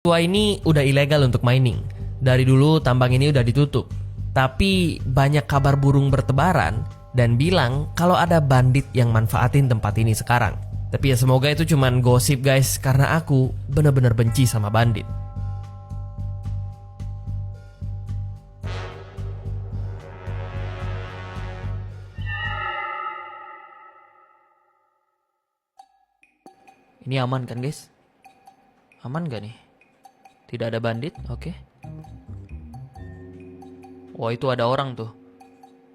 Gua ini udah ilegal untuk mining. Dari dulu tambang ini udah ditutup. Tapi banyak kabar burung bertebaran dan bilang kalau ada bandit yang manfaatin tempat ini sekarang. Tapi ya semoga itu cuman gosip guys, karena aku bener-bener benci sama bandit. Ini aman kan guys? Aman gak nih? Tidak ada bandit, oke. Wah itu ada orang tuh.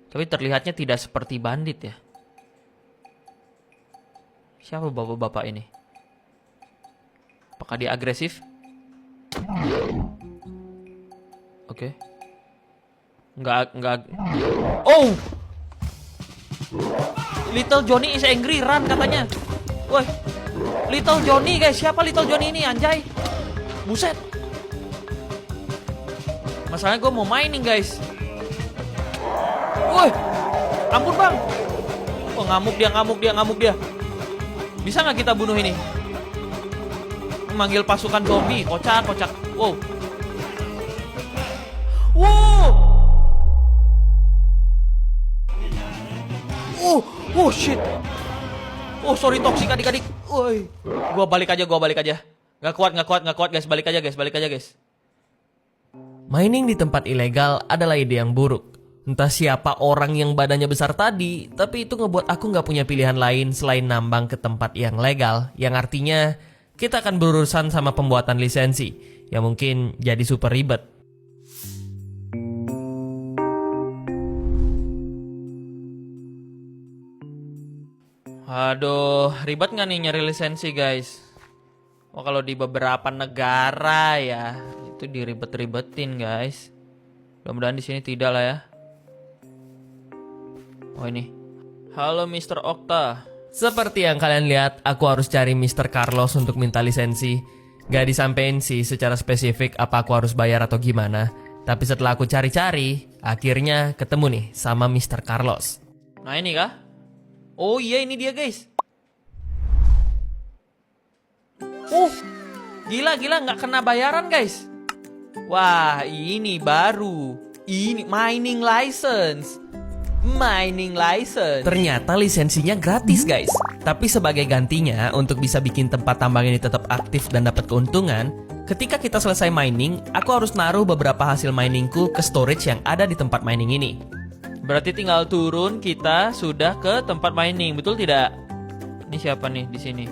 Tapi terlihatnya tidak seperti bandit ya. Siapa bapak-bapak ini? Apakah dia agresif? Oke. Enggak. Oh! Little Johnny is angry, run katanya. Woi. Little Johnny guys, siapa Little Johnny ini anjay? Buset. Masalahnya gue mau mining guys. Woi, ampun bang. Oh ngamuk dia. Bisa nggak kita bunuh ini? Memanggil pasukan zombie, kocak. Wow. Oh shit. Oh sorry toksik adik-adik. Woi, gua balik aja. Gak kuat guys, balik aja guys. Mining di tempat ilegal adalah ide yang buruk. Entah siapa orang yang badannya besar tadi, tapi itu ngebuat aku gak punya pilihan lain selain nambang ke tempat yang legal, yang artinya kita akan berurusan sama pembuatan lisensi, yang mungkin jadi super ribet. Aduh, ribet gak nih nyari lisensi guys? Wah kalau di beberapa negara ya, itu diribet-ribetin guys. Mudah-mudahan di sini tidak lah ya. Oh ini. Halo Mr. Okta. Seperti yang kalian lihat, aku harus cari Mr. Carlos untuk minta lisensi. Gak disampein sih secara spesifik apa aku harus bayar atau gimana. Tapi setelah aku cari-cari, akhirnya ketemu nih sama Mr. Carlos. Nah ini kah? Oh iya ini dia guys. Gila gak kena bayaran guys. Wah ini baru. Ini mining license. Ternyata lisensinya gratis guys. Tapi sebagai gantinya untuk bisa bikin tempat tambang ini tetap aktif dan dapat keuntungan, ketika kita selesai mining, aku harus naruh beberapa hasil miningku ke storage yang ada di tempat mining ini. Berarti tinggal turun kita sudah ke tempat mining, betul tidak? Ini siapa nih di sini?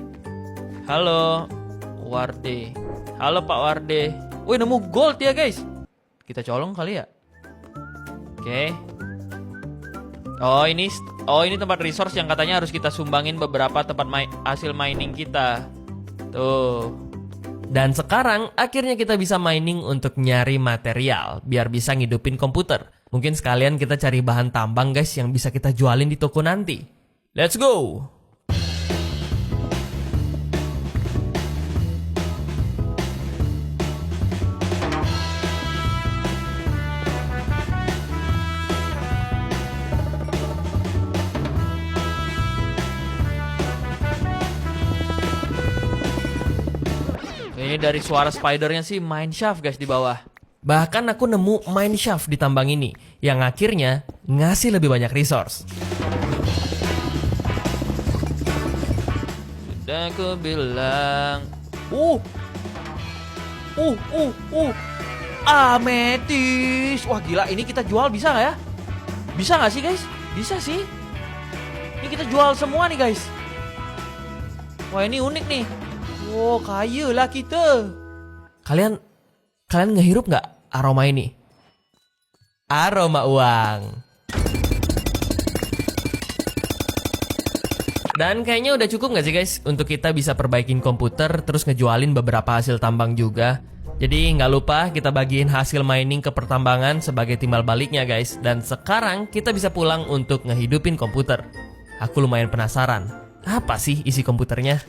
Halo, Warde. Halo Pak Warde. Wih nemu gold ya guys. Kita colong kali ya. Oke. Oh ini tempat resource yang katanya harus kita sumbangin beberapa tempat hasil mining kita. Tuh. Dan sekarang akhirnya kita bisa mining untuk nyari material biar bisa ngidupin komputer. Mungkin sekalian kita cari bahan tambang guys yang bisa kita jualin di toko nanti. Let's go! Ini dari suara spidernya sih mineshaft guys di bawah. Bahkan aku nemu mineshaft di tambang ini yang akhirnya ngasih lebih banyak resource. Sudah aku bilang. Ametis. Wah gila, ini kita jual bisa nggak ya? Bisa nggak sih guys? Bisa sih. Ini kita jual semua nih guys. Wah ini unik nih. Oh kaya lah kita. Kalian ngehirup nggak aroma ini? Aroma uang. Dan kayaknya udah cukup nggak sih guys untuk kita bisa perbaikin komputer terus ngejualin beberapa hasil tambang juga. Jadi nggak lupa kita bagiin hasil mining ke pertambangan sebagai timbal baliknya guys. Dan sekarang kita bisa pulang untuk ngehidupin komputer. Aku lumayan penasaran, apa sih isi komputernya?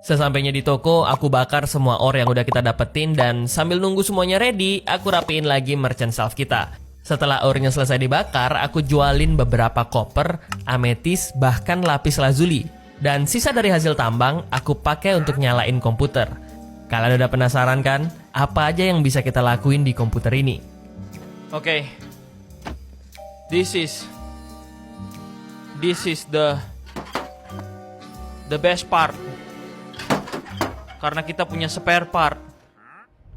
Sesampainya di toko, aku bakar semua ore yang udah kita dapetin dan sambil nunggu semuanya ready, aku rapiin lagi merchant shelf kita. Setelah orenya selesai dibakar, aku jualin beberapa koper, ametis, bahkan lapis lazuli. Dan sisa dari hasil tambang aku pakai untuk nyalain komputer. Kalian udah penasaran kan? Apa aja yang bisa kita lakuin di komputer ini? Oke. This is the best part. Karena kita punya spare part.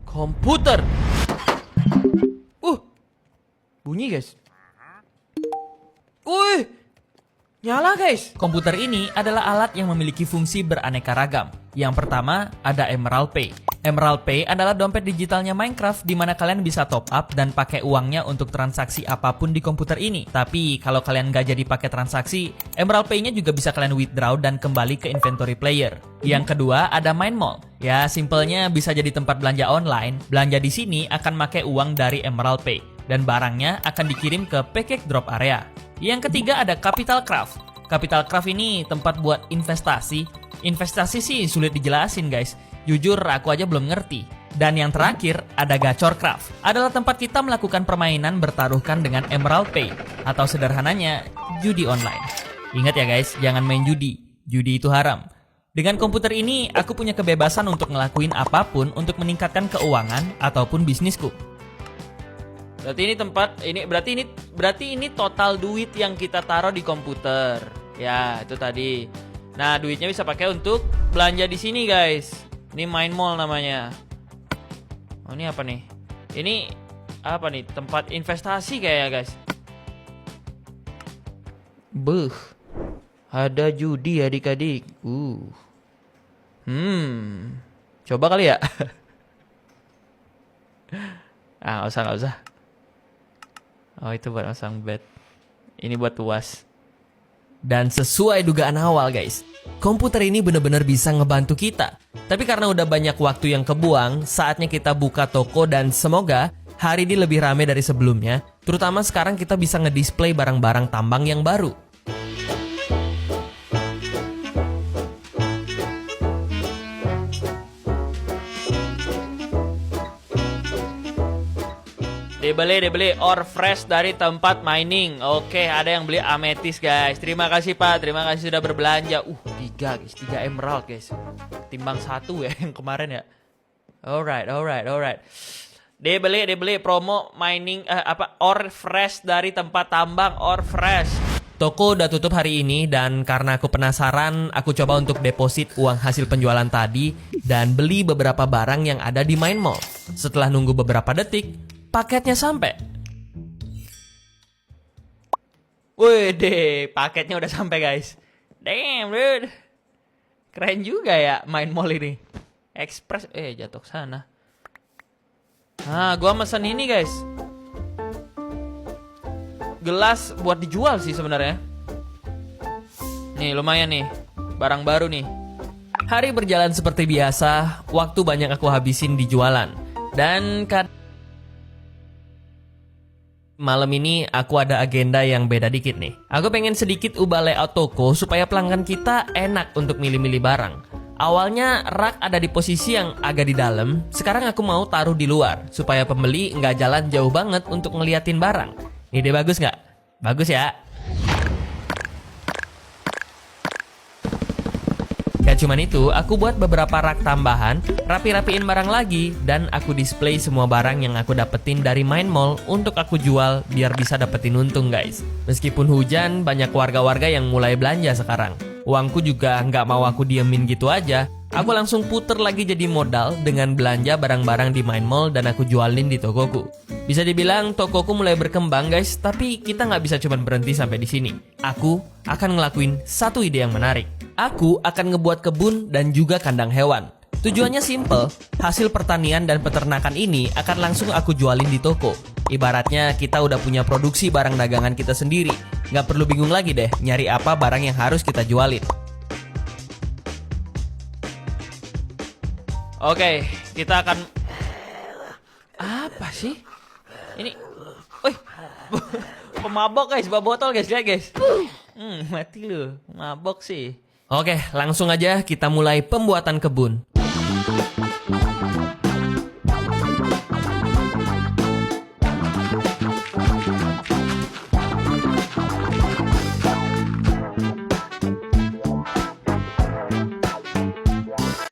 Komputer. Bunyi guys. Nyala guys. Komputer ini adalah alat yang memiliki fungsi beraneka ragam. Yang pertama ada Emerald Pay. Emerald Pay adalah dompet digitalnya Minecraft di mana kalian bisa top up dan pakai uangnya untuk transaksi apapun di komputer ini. Tapi kalau kalian nggak jadi pakai transaksi, Emerald Pay-nya juga bisa kalian withdraw dan kembali ke inventory player. Yang kedua ada Mine Mall. Ya simpelnya bisa jadi tempat belanja online. Belanja di sini akan pakai uang dari Emerald Pay dan barangnya akan dikirim ke pancake drop area. Yang ketiga ada Capital Craft. Capital Craft ini tempat buat investasi. Investasi sih sulit dijelasin guys. Jujur aku aja belum ngerti. Dan yang terakhir ada Gachor Craft. Adalah tempat kita melakukan permainan bertaruhkan dengan Emerald Pay. Atau sederhananya judi online. Ingat ya guys, jangan main judi. Judi itu haram. Dengan komputer ini aku punya kebebasan untuk ngelakuin apapun untuk meningkatkan keuangan ataupun bisnisku. Berarti ini total duit yang kita taruh di komputer. Ya, itu tadi. Nah, duitnya bisa pakai untuk belanja di sini, guys. Ini Mine Mall namanya. Oh, ini apa nih? Ini apa nih? Tempat investasi kayaknya, guys. Ada judi adik-adik. Coba kali ya. Nggak usah. Oh, itu buat pasang bet. Ini buat tuas. Dan sesuai dugaan awal guys, komputer ini benar-benar bisa ngebantu kita. Tapi karena udah banyak waktu yang kebuang, saatnya kita buka toko dan semoga hari ini lebih rame dari sebelumnya. Terutama sekarang kita bisa ngedisplay barang-barang tambang yang baru. Dibeli ore fresh dari tempat mining. Oke, ada yang beli ametis guys. Terima kasih Pak, terima kasih sudah berbelanja. 3 guys, 3 emerald guys. Timbang 1 ya yang kemarin ya. Alright. Dibeli promo mining ore fresh dari tempat tambang ore fresh. Toko udah tutup hari ini dan karena aku penasaran, aku coba untuk deposit uang hasil penjualan tadi dan beli beberapa barang yang ada di Mine Mall. Setelah nunggu beberapa detik, paketnya sampai. Wih, paketnya udah sampai guys. Damn, dude. Keren juga ya Mine Mall ini. Express, jatuh ke sana. Gua mesen ini guys. Gelas buat dijual sih sebenarnya. Nih, lumayan nih. Barang baru nih. Hari berjalan seperti biasa, waktu banyak aku habisin di jualan. Dan malam ini aku ada agenda yang beda dikit nih. Aku pengen sedikit ubah layout toko supaya pelanggan kita enak untuk milih-milih barang. Awalnya rak ada di posisi yang agak di dalam. Sekarang aku mau taruh di luar supaya pembeli nggak jalan jauh banget untuk ngeliatin barang. Ide bagus nggak? Bagus ya. Gak cuman itu, aku buat beberapa rak tambahan, rapi-rapiin barang lagi, dan aku display semua barang yang aku dapetin dari Mine Mall untuk aku jual biar bisa dapetin untung guys. Meskipun hujan, banyak warga-warga yang mulai belanja sekarang. Uangku juga nggak mau aku diemin gitu aja. Aku langsung puter lagi jadi modal dengan belanja barang-barang di Mine Mall dan aku jualin di tokoku. Bisa dibilang tokoku mulai berkembang guys, tapi kita nggak bisa cuma berhenti sampai di sini. Aku akan ngelakuin satu ide yang menarik. Aku akan ngebuat kebun dan juga kandang hewan. Tujuannya simple, hasil pertanian dan peternakan ini akan langsung aku jualin di toko. Ibaratnya kita udah punya produksi barang dagangan kita sendiri. Nggak perlu bingung lagi deh nyari apa barang yang harus kita jualin. Oke, kita akan... Apa sih? Ini... Wih, pemabok guys, bawa botol guys, lihat guys. Mati lu, mabok sih. Oke, langsung aja kita mulai pembuatan kebun.